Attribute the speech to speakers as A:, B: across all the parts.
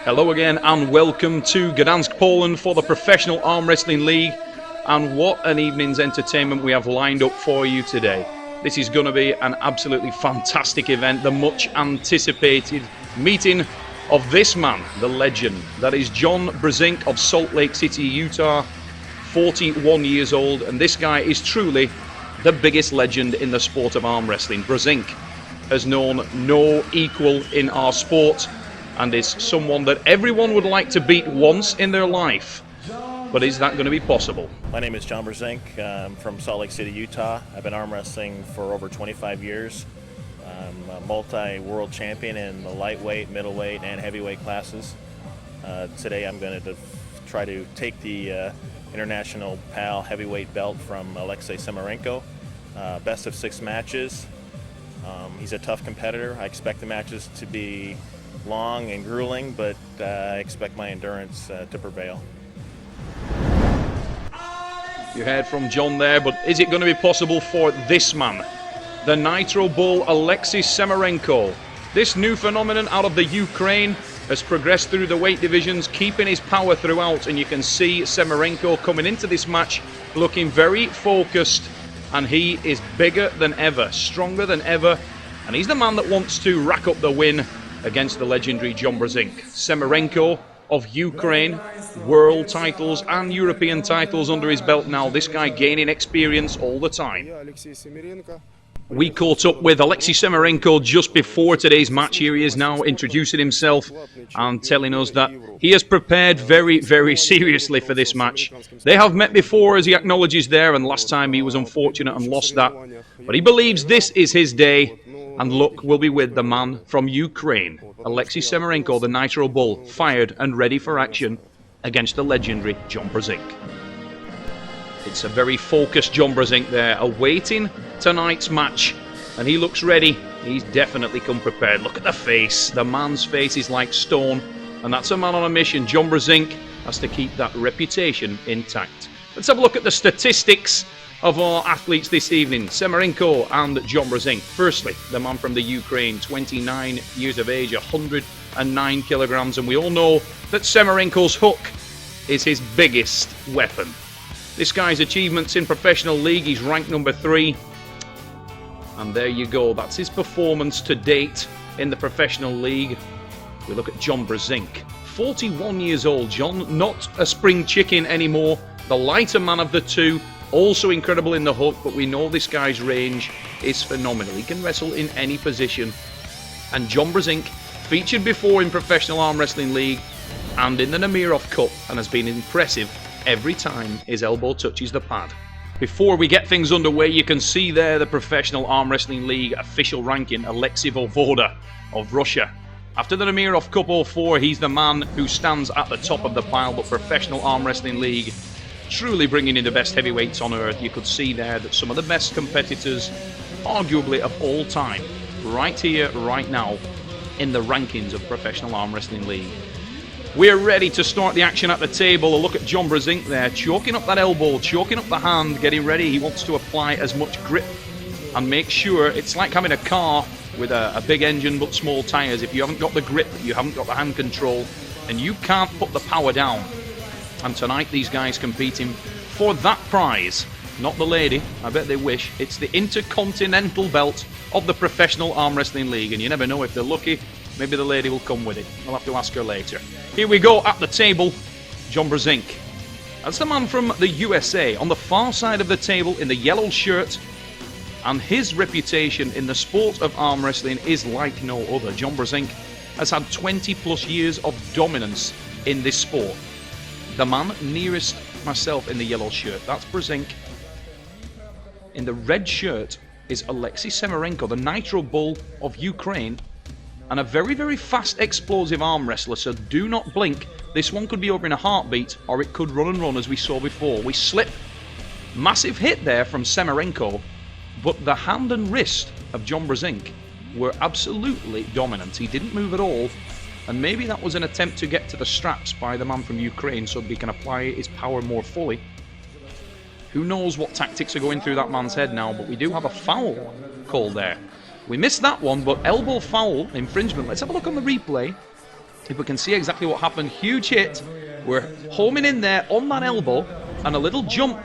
A: Hello again and welcome to Gdansk, Poland for the Professional Arm Wrestling League. And what an evening's entertainment we have lined up for you today. This is going to be an absolutely fantastic event, the much anticipated meeting of this man, the legend. That is John Brzenk of Salt Lake City, Utah, 41 years old. And this guy is truly the biggest legend in the sport of arm wrestling. Brzenk has known no equal in our sport and is someone that everyone would like to beat once in their life. But is that going to be possible?
B: My name is John Brzenk. I'm from Salt Lake City, Utah. I've been arm wrestling for over 25 years. I'm a multi-world champion in the lightweight, middleweight, and heavyweight classes. Today I'm going to try to take the International PAL heavyweight belt from Alexey Semerenko. Best of 6 matches. He's a tough competitor. I expect the matches to be long and grueling, but I expect my endurance to prevail.
A: You heard from John there, but is it going to be possible for this man, the Nitro Bull Alexey Semerenko? This new phenomenon out of the Ukraine has progressed through the weight divisions, keeping his power throughout, and you can see Semerenko coming into this match looking very focused, and he is bigger than ever, stronger than ever, and he's the man that wants to rack up the win against the legendary John Brzenk. Semerenko of Ukraine, world titles and European titles under his belt now. This guy gaining experience all the time. We caught up with Alexey Semerenko just before today's match. Here he is now introducing himself and telling us that he has prepared very, very seriously for this match. They have met before, as he acknowledges there, and last time he was unfortunate and lost that. But he believes this is his day, and luck will be with the man from Ukraine, Alexey Semerenko, the Nitro Bull, fired and ready for action against the legendary John Brzenk. It's a very focused John Brzenk there, awaiting tonight's match, and he looks ready. He's definitely come prepared. Look at the face. The man's face is like stone, and that's a man on a mission. John Brzenk has to keep that reputation intact. Let's have a look at the statistics of our athletes this evening, Semerenko and John Brzenk. Firstly, the man from the Ukraine, 29 years of age, 109 kilograms, and we all know that Semerenko's hook is his biggest weapon. This guy's achievements in professional league, he's ranked number 3. And there you go, that's his performance to date in the professional league. We look at John Brzenk, 41 years old. John, not a spring chicken anymore, the lighter man of the two, also incredible in the hook, but we know this guy's range is phenomenal. He can wrestle in any position. And John Brzenk, featured before in Professional Arm Wrestling League and in the Namirov Cup, and has been impressive every time his elbow touches the pad. Before we get things underway, you can see there the Professional Arm Wrestling League official ranking, Alexey Vovoda of Russia. After the Namirov Cup 04, he's the man who stands at the top of the pile, but Professional Arm Wrestling League truly bringing in the best heavyweights on earth. You could see there that some of the best competitors, arguably of all time, right here, right now, in the rankings of Professional Arm Wrestling League. We're ready to start the action at the table. A look at John Brzenk there, choking up that elbow, choking up the hand, getting ready. He wants to apply as much grip and make sure it's like having a car with a big engine but small tyres. If you haven't got the grip, you haven't got the hand control, and you can't put the power down. And tonight these guys competing for that prize, not the lady, I bet they wish. It's the Intercontinental belt of the Professional Arm Wrestling League, and you never know, if they're lucky, maybe the lady will come with it. I'll have to ask her later. Here we go at the table, John Brzenk. That's the man from the USA on the far side of the table in the yellow shirt, and his reputation in the sport of arm wrestling is like no other. John Brzenk has had 20 plus years of dominance in this sport. The man nearest myself in the yellow shirt, that's Brzenk. In the red shirt is Alexey Semerenko, the Nitro Bull of Ukraine, and a very, very fast, explosive arm wrestler, so do not blink. This one could be over in a heartbeat, or it could run and run as we saw before. We slip. Massive hit there from Semerenko, but the hand and wrist of John Brzenk were absolutely dominant. He didn't move at all. And maybe that was an attempt to get to the straps by the man from Ukraine so that he can apply his power more fully. Who knows what tactics are going through that man's head now, but we do have a foul call there. We missed that one, but elbow foul infringement. Let's have a look on the replay. if we can see exactly what happened. Huge hit. We're homing in there on that elbow and a little jump.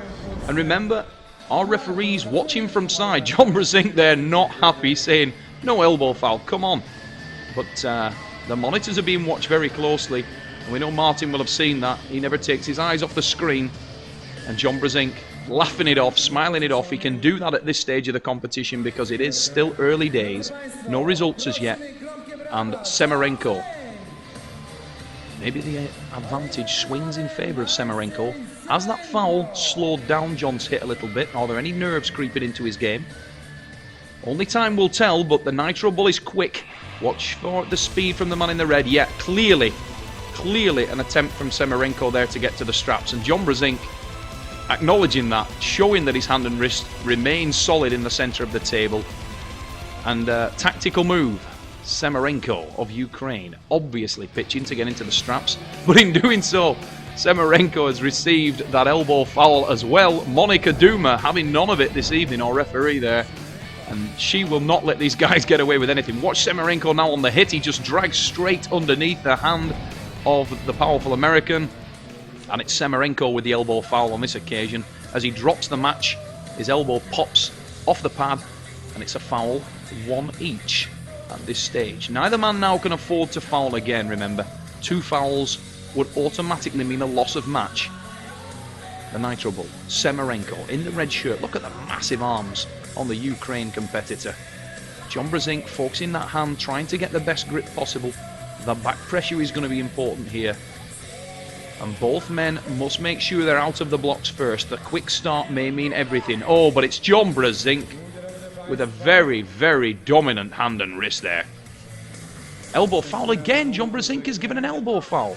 A: And remember, our referees watching from side. John Brzenk there not happy, saying, no elbow foul, come on. But the monitors are being watched very closely. And we know Martin will have seen that. He never takes his eyes off the screen. And John Brzenk laughing it off, smiling it off. He can do that at this stage of the competition because it is still early days. No results as yet. And Semerenko. Maybe the advantage swings in favour of Semerenko. Has that foul slowed down John's hit a little bit? Are there any nerves creeping into his game? Only time will tell, but the Nitro Bull is quick. Watch for the speed from the man in the red. Yeah, clearly an attempt from Semerenko there to get to the straps. And John Brzenk acknowledging that, showing that his hand and wrist remains solid in the centre of the table. And tactical move. Semerenko of Ukraine, obviously pitching to get into the straps, but in doing so, Semerenko has received that elbow foul as well. Monica Duma having none of it this evening, our referee there, and she will not let these guys get away with anything. Watch Semerenko now on the hit. He just drags straight underneath the hand of the powerful American, and it's Semerenko with the elbow foul on this occasion. As he drops the match, his elbow pops off the pad, and it's a foul, one each. At this stage, neither man now can afford to foul again. Remember, 2 fouls would automatically mean a loss of match. The Nitro Bull, Semerenko in the red shirt. Look at the massive arms on the Ukraine competitor. John Brzenk focusing that hand, trying to get the best grip possible. The back pressure is going to be important here, and both men must make sure they're out of the blocks first. The quick start may mean everything. Oh, but it's John Brzenk with a very, very dominant hand and wrist there. Elbow foul again. John Brzenk is given an elbow foul.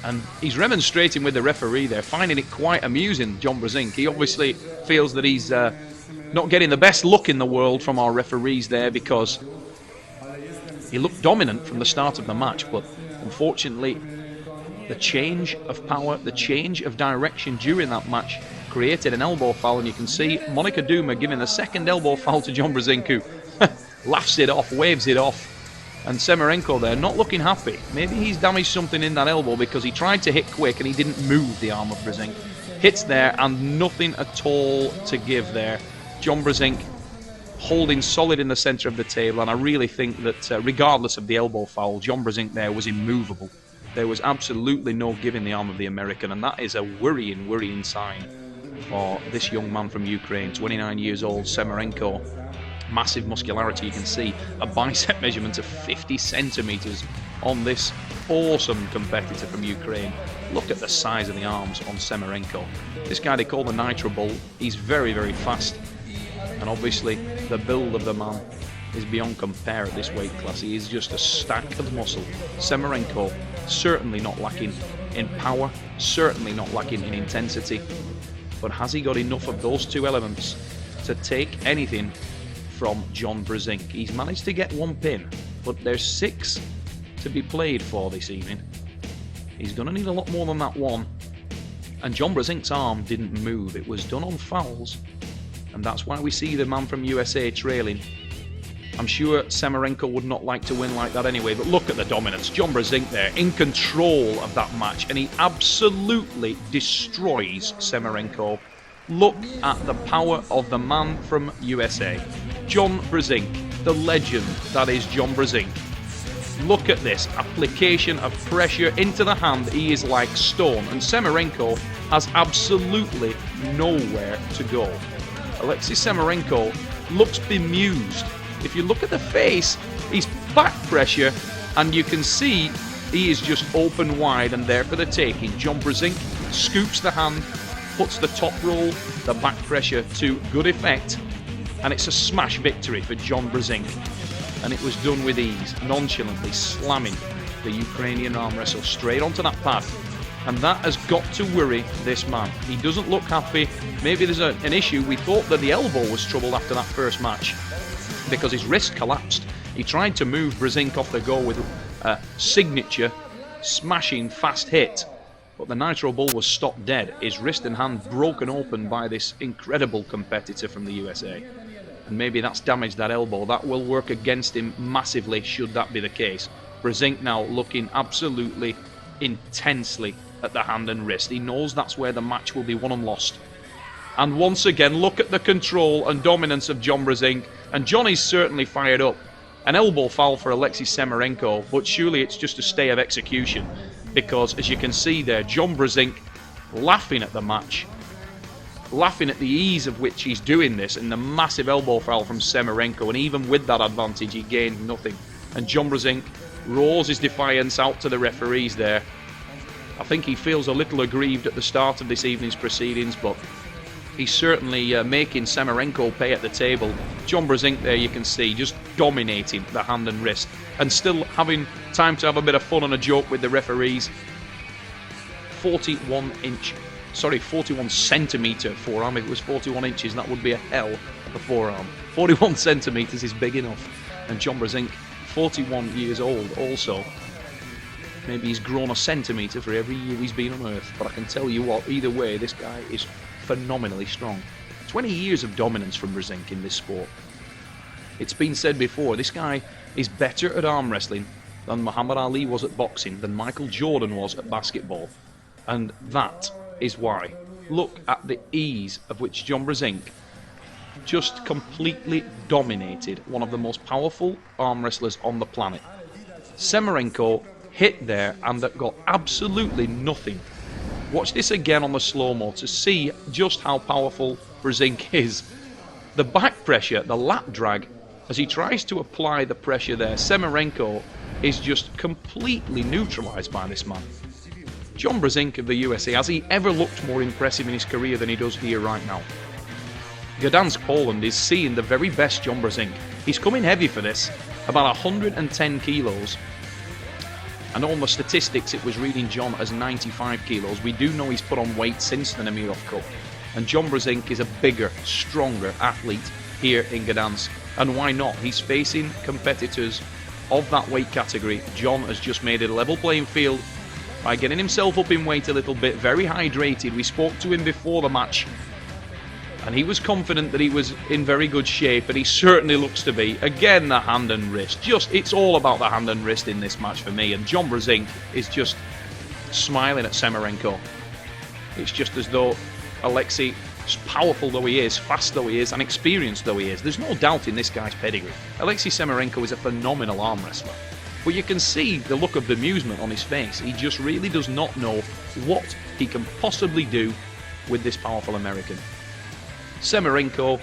A: And he's remonstrating with the referee there, finding it quite amusing, John Brzenk. He obviously feels that he's not getting the best look in the world from our referees there, because he looked dominant from the start of the match, but unfortunately the change of power, the change of direction during that match created an elbow foul. And you can see Monica Duma giving the second elbow foul to John Brzenk, who laughs it off, waves it off. And Semerenko there not looking happy. Maybe he's damaged something in that elbow because he tried to hit quick and he didn't move the arm of Brzenk. Hits there and nothing at all to give there. John Brzenk holding solid in the centre of the table, and I really think that regardless of the elbow foul, John Brzenk there was immovable. There was absolutely no giving the arm of the American, and that is a worrying sign for this young man from Ukraine, 29 years old, Semerenko. Massive muscularity, you can see a bicep measurement of 50 centimetres on this awesome competitor from Ukraine. Look at the size of the arms on Semerenko. This guy they call the Nitro Bull, he's very, very fast. And obviously the build of the man is beyond compare at this weight class. He is just a stack of muscle. Semerenko certainly not lacking in power, certainly not lacking in intensity. But has he got enough of those 2 elements to take anything from John Brzenk? He's managed to get 1 pin, but there's 6 to be played for this evening. He's going to need a lot more than that 1. And John Brzenk's arm didn't move. It was done on fouls, and that's why we see the man from USA trailing. I'm sure Semerenko would not like to win like that anyway, but look at the dominance. John Brzenk there in control of that match, and he absolutely destroys Semerenko. Look at the power of the man from USA. John Brzenk, the legend that is John Brzenk. Look at this application of pressure into the hand. He is like stone, and Semerenko has absolutely nowhere to go. Alexey Semerenko looks bemused. If you look at the face, he's back pressure, and you can see he is just open wide and there for the taking. John Brzenk scoops the hand, puts the top roll, the back pressure to good effect, and it's a smash victory for John Brzenk. And it was done with ease, nonchalantly slamming the Ukrainian arm wrestle straight onto that pad. And that has got to worry this man. He doesn't look happy. Maybe there's an issue. We thought that the elbow was troubled after that first match because his wrist collapsed. He tried to move Brzenk off the go with a signature smashing fast hit, but the Nitro Bull was stopped dead. His wrist and hand broken open by this incredible competitor from the USA. And maybe that's damaged that elbow. That will work against him massively should that be the case. Brzenk now looking absolutely intensely at the hand and wrist. He knows that's where the match will be won and lost. And once again, look at the control and dominance of John Brzenk. And Johnny's certainly fired up. An elbow foul for Alexey Semerenko, but surely it's just a stay of execution. Because as you can see there, John Brzenk laughing at the match. Laughing at the ease of which he's doing this, and the massive elbow foul from Semerenko, and even with that advantage he gained nothing. And John Brzenk roars his defiance out to the referees there. I think he feels a little aggrieved at the start of this evening's proceedings, but he's certainly making Semerenko pay at the table. John Brzenk there, you can see, just dominating the hand and wrist, and still having time to have a bit of fun and a joke with the referees. 41 centimetre forearm. If it was 41 inches, that would be a hell of a forearm. 41 centimetres is big enough. And John Brzenk, 41 years old also. Maybe he's grown a centimetre for every year he's been on Earth. But I can tell you what, either way, this guy is phenomenally strong. 20 years of dominance from Brzenk in this sport. It's been said before, this guy is better at arm wrestling than Muhammad Ali was at boxing, than Michael Jordan was at basketball. And that is why. Look at the ease of which John Brzenk just completely dominated one of the most powerful arm wrestlers on the planet. Semerenko hit there and that got absolutely nothing. Watch this again on the slow-mo to see just how powerful Brzenk is. The back pressure, the lat drag, as he tries to apply the pressure there, Semerenko is just completely neutralised by this man. John Brzenk of the USA, has he ever looked more impressive in his career than he does here right now? Gdansk, Poland is seeing the very best John Brzenk. He's coming heavy for this, about 110 kilos. And on the statistics it was reading John as 95 kilos. We do know he's put on weight since the Namirov Cup. And John Brzenk is a bigger, stronger athlete here in Gdansk. And why not? He's facing competitors of that weight category. John has just made it a level playing field by getting himself up in weight a little bit, very hydrated. We spoke to him before the match, and he was confident that he was in very good shape, and he certainly looks to be. Again, the hand and wrist. It's all about the hand and wrist in this match for me, and John Brzenk is just smiling at Semerenko. It's just as though Alexey, as powerful though he is, fast though he is, and experienced though he is, there's no doubt in this guy's pedigree. Alexey Semerenko is a phenomenal arm wrestler. But you can see the look of bemusement on his face. He just really does not know what he can possibly do with this powerful American. Semerenko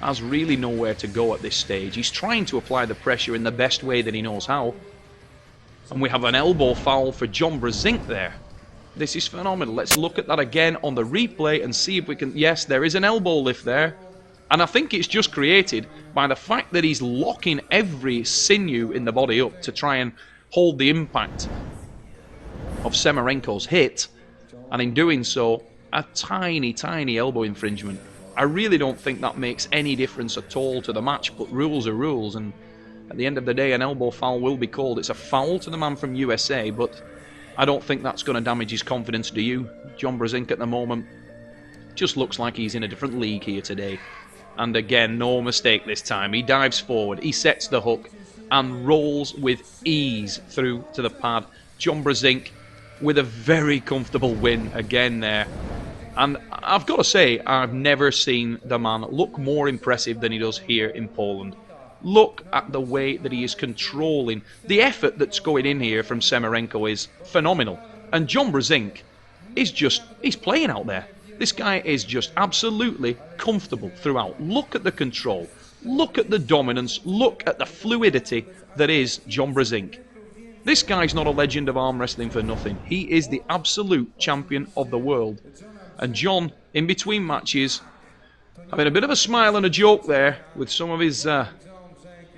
A: has really nowhere to go at this stage. He's trying to apply the pressure in the best way that he knows how. And we have an elbow foul for John Brzenk there. This is phenomenal. Let's look at that again on the replay and see if we can... Yes, there is an elbow lift there. And I think it's just created by the fact that he's locking every sinew in the body up to try and hold the impact of Semerenko's hit. And in doing so, a tiny, tiny elbow infringement. I really don't think that makes any difference at all to the match, but rules are rules. And at the end of the day, an elbow foul will be called. It's a foul to the man from USA, but I don't think that's going to damage his confidence, do you? John Brzenk at the moment just looks like he's in a different league here today. And again, no mistake this time. He dives forward, he sets the hook, and rolls with ease through to the pad. John Brzenk with a very comfortable win again there. And I've got to say, I've never seen the man look more impressive than he does here in Poland. Look at the way that he is controlling. The effort that's going in here from Semerenko is phenomenal. And John Brzenk is he's playing out there. This guy is just absolutely comfortable throughout. Look at the control. Look at the dominance. Look at the fluidity that is John Brzenk. This guy's not a legend of arm wrestling for nothing. He is the absolute champion of the world. And John, in between matches, having a bit of a smile and a joke there with some of his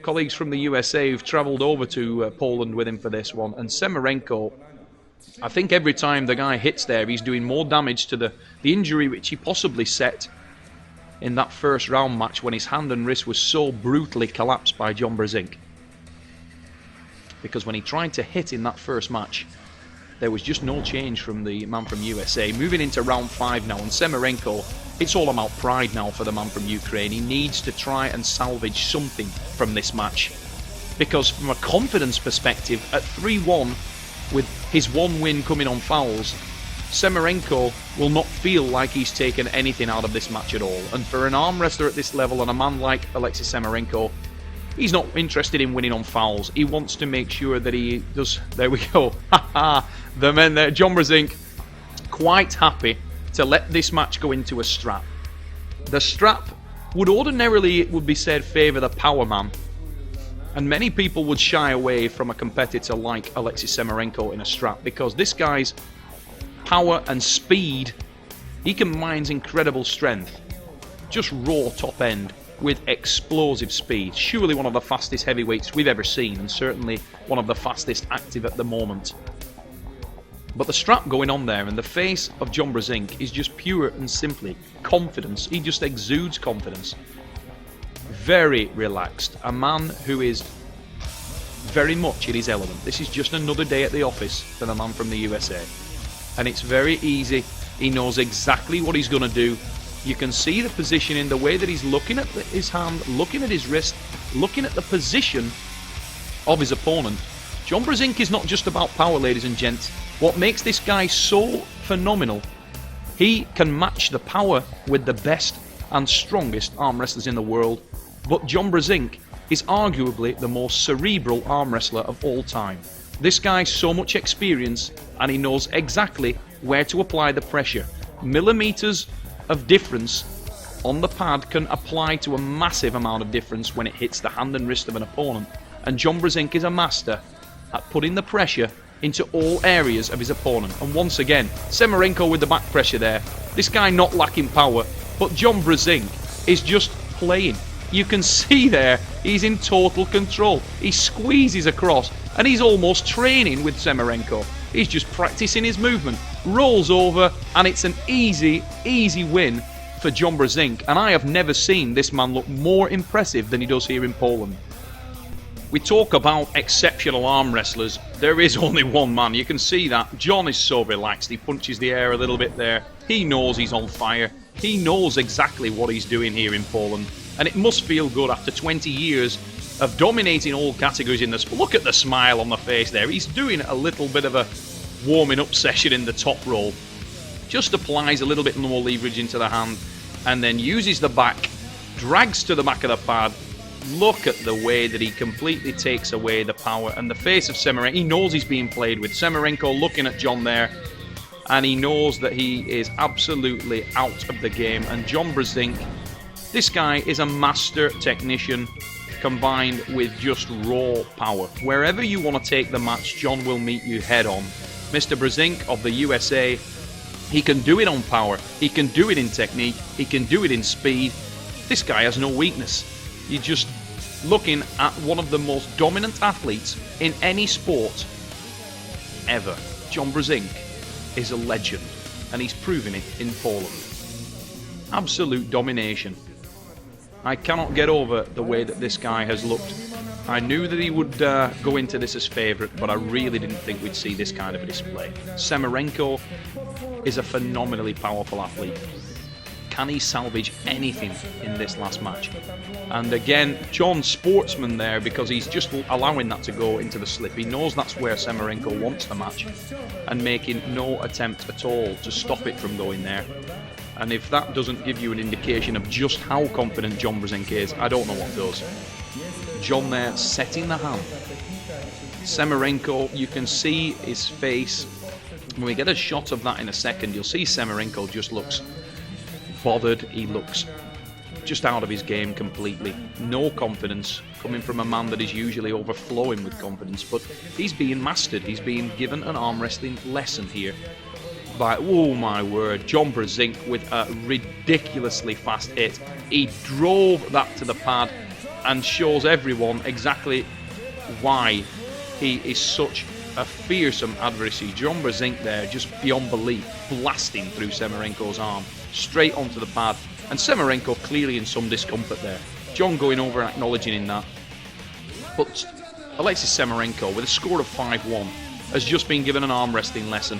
A: colleagues from the USA who've travelled over to Poland with him for this one. And Semerenko, I think every time the guy hits there, he's doing more damage to the injury which he possibly set in that first round match when his hand and wrist was so brutally collapsed by John Brzenk. Because when he tried to hit in that first match, there was just no change from the man from USA. Moving into round 5 now, and Semerenko, it's all about pride now for the man from Ukraine. He needs to try and salvage something from this match, because from a confidence perspective, at 3-1, with his one win coming on fouls, Semerenko will not feel like he's taken anything out of this match at all. And for an arm wrestler at this level, and a man like Alexey Semerenko, he's not interested in winning on fouls. He wants to make sure that he does. There we go. The men there. John Brzenk, quite happy to let this match go into a strap. The strap would ordinarily, it would be said, favour the power man. And many people would shy away from a competitor like Alexey Semerenko in a strap, because this guy's power and speed, he combines incredible strength. Just raw top end with explosive speed. Surely one of the fastest heavyweights we've ever seen, and certainly one of the fastest active at the moment. But the strap going on there, and the face of John Brzenk is just pure and simply confidence. He just exudes confidence. Very relaxed. A man who is very much in his element. This is just another day at the office for the man from the USA. And it's very easy. He knows exactly what he's going to do. You can see the position in the way that he's looking at his hand, looking at his wrist, looking at the position of his opponent. John Brzenk is not just about power, ladies and gents. What makes this guy so phenomenal, he can match the power with the best and strongest arm wrestlers in the world. But John Brzenk is arguably the most cerebral arm wrestler of all time. This guy's so much experience, and he knows exactly where to apply the pressure. Millimeters of difference on the pad can apply to a massive amount of difference when it hits the hand and wrist of an opponent. And John Brzenk is a master at putting the pressure into all areas of his opponent. And once again, Semerenko with the back pressure there. This guy not lacking power, but John Brzenk is just playing. You can see there, he's in total control. He squeezes across, and he's almost training with Semerenko. He's just practicing his movement, rolls over, and it's an easy, easy win for John Brzenk. And I have never seen this man look more impressive than he does here in Poland. We talk about exceptional arm wrestlers. There is only one man. You can see that. John is so relaxed. He punches the air a little bit there. He knows he's on fire. He knows exactly what he's doing here in Poland. And it must feel good after 20 years of dominating all categories in the sport. Look at the smile on the face there. He's doing a little bit of a warming up session in the top roll. Just applies a little bit more leverage into the hand, and then uses the back, drags to the back of the pad. Look at the way that he completely takes away the power, and the face of Semerenko. He knows he's being played with. Semerenko looking at John there, and he knows that he is absolutely out of the game. And John Brzenk, this guy is a master technician combined with just raw power. Wherever you want to take the match, John will meet you head on. Mr. Brzenk of the USA, he can do it on power, he can do it in technique, he can do it in speed. This guy has no weakness. You're just looking at one of the most dominant athletes in any sport ever. John Brzenk is a legend, and he's proven it in Poland. Absolute domination. I cannot get over the way that this guy has looked. I knew that he would go into this as favourite, but I really didn't think we'd see this kind of a display. Semerenko is a phenomenally powerful athlete. Can he salvage anything in this last match? And again, John sportsman there, because he's just allowing that to go into the slip. He knows that's where Semerenko wants the match, and making no attempt at all to stop it from going there. And if that doesn't give you an indication of just how confident John Brzenk is, I don't know what does. John there setting the hand. Semerenko, you can see his face. When we get a shot of that in a second, you'll see Semerenko just looks bothered. He looks just out of his game completely. No confidence coming from a man that is usually overflowing with confidence, but he's being mastered. He's being given an arm wrestling lesson here by, oh my word, John Brzenk with a ridiculously fast hit. He drove that to the pad and shows everyone exactly why he is such a fearsome adversary. John Brzenk there, just beyond belief, blasting through Semerenko's arm, straight onto the pad, and Semerenko clearly in some discomfort there. John going over and acknowledging in that. But Alexey Semerenko with a score of 5-1 has just been given an arm wrestling lesson.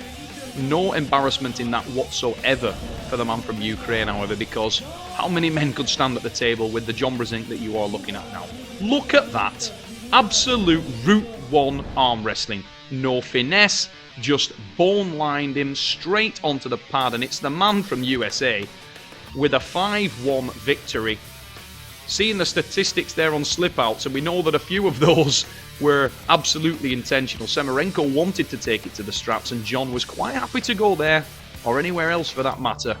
A: No embarrassment in that whatsoever for the man from Ukraine, however, because how many men could stand at the table with the John Brzenk that you are looking at now? Look at that. Absolute Route 1 arm wrestling. No finesse, just bone-lined him straight onto the pad, and it's the man from USA with a 5-1 victory. Seeing the statistics there on slip-outs, and we know that a few of those were absolutely intentional. Semerenko wanted to take it to the straps, and John was quite happy to go there, or anywhere else for that matter.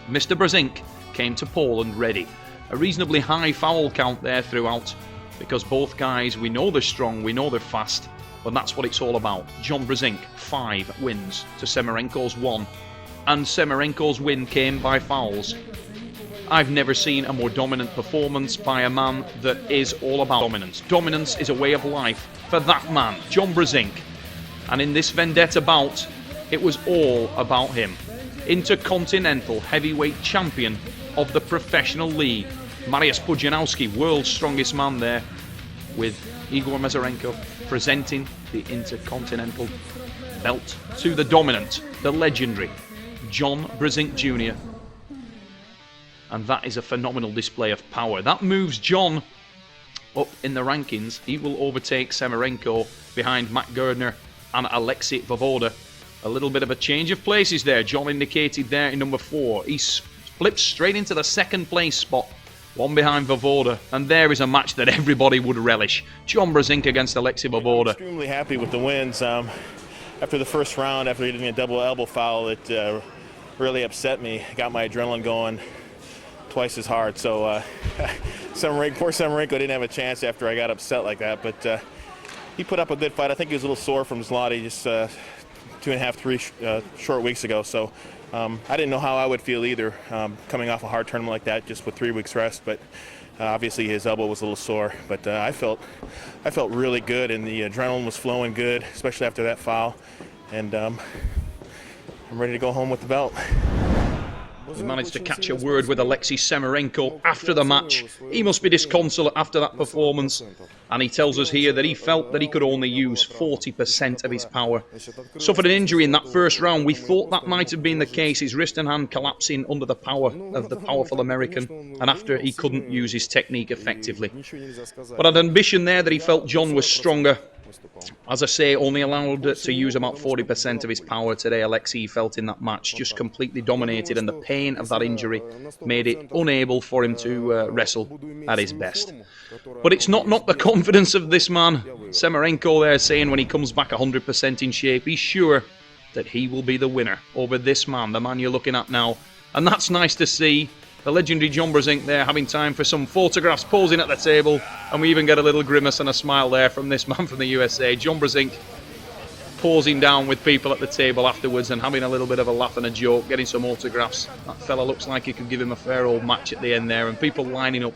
A: Mr. Brzenk came to Poland ready. A reasonably high foul count there throughout, because both guys, we know they're strong, we know they're fast, but that's what it's all about. John Brzenk, 5 wins to Semerenko's 1, and Semerenko's win came by fouls. I've never seen a more dominant performance by a man that is all about dominance. Dominance is a way of life for that man, John Brzenk. And in this Vendetta bout, it was all about him. Intercontinental heavyweight champion of the professional league. Mariusz Pudzianowski, world's strongest man there, with Igor Semerenko presenting the Intercontinental belt to the dominant, the legendary John Brzenk Jr. And that is a phenomenal display of power. That moves John up in the rankings. He will overtake Semerenko behind Matt Gerdner and Alexey Vovoda. A little bit of a change of places there. John indicated there in number 4. He flips straight into the second place spot, one behind Vovoda. And there is a match that everybody would relish. John Brzenk against Alexey Vovoda.
B: Extremely happy with the wins. After the first round, after getting a double elbow foul, it really upset me. Got my adrenaline going twice as hard. So poor Semerenko didn't have a chance after I got upset like that. But he put up a good fight. I think he was a little sore from Zloty just 2.5, 3 short weeks ago. So I didn't know how I would feel either, coming off a hard tournament like that, just with 3 weeks rest. But obviously his elbow was a little sore. But I felt really good, and the adrenaline was flowing good, especially after that foul. And I'm ready to go home with the belt.
A: He managed to catch a word with Alexey Semerenko after the match. He must be disconsolate after that performance, and he tells us here that he felt that he could only use 40% of his power. Suffered an injury in that first round. We thought that might have been the case, his wrist and hand collapsing under the power of the powerful American, and after he couldn't use his technique effectively. But an ambition there that he felt John was stronger. As I say, only allowed to use about 40% of his power today. Alexey felt in that match just completely dominated, and the pain of that injury made it unable for him to wrestle at his best. But it's not the confidence of this man. Semerenko there saying when he comes back 100% in shape, he's sure that he will be the winner over this man, the man you're looking at now. And that's nice to see. The legendary John Brzenk there having time for some photographs, posing at the table, and we even get a little grimace and a smile there from this man from the USA. John Brzenk posing down with people at the table afterwards and having a little bit of a laugh and a joke, getting some autographs. That fella looks like he could give him a fair old match at the end there, and people lining up.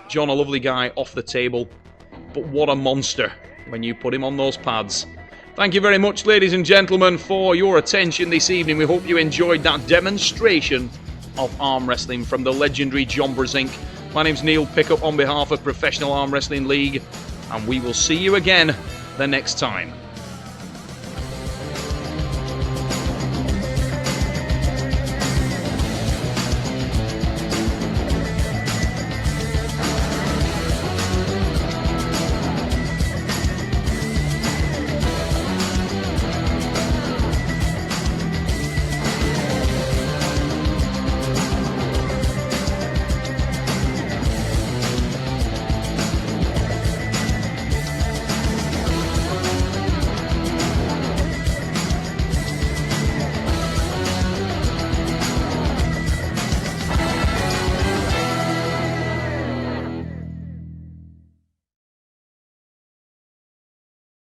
A: John, a lovely guy off the table, but what a monster when you put him on those pads. Thank you very much, ladies and gentlemen, for your attention this evening. We hope you enjoyed that demonstration of arm wrestling from the legendary John Brzenk. My name's Neil Pickup on behalf of Professional Arm Wrestling League, and we will see you again the next time.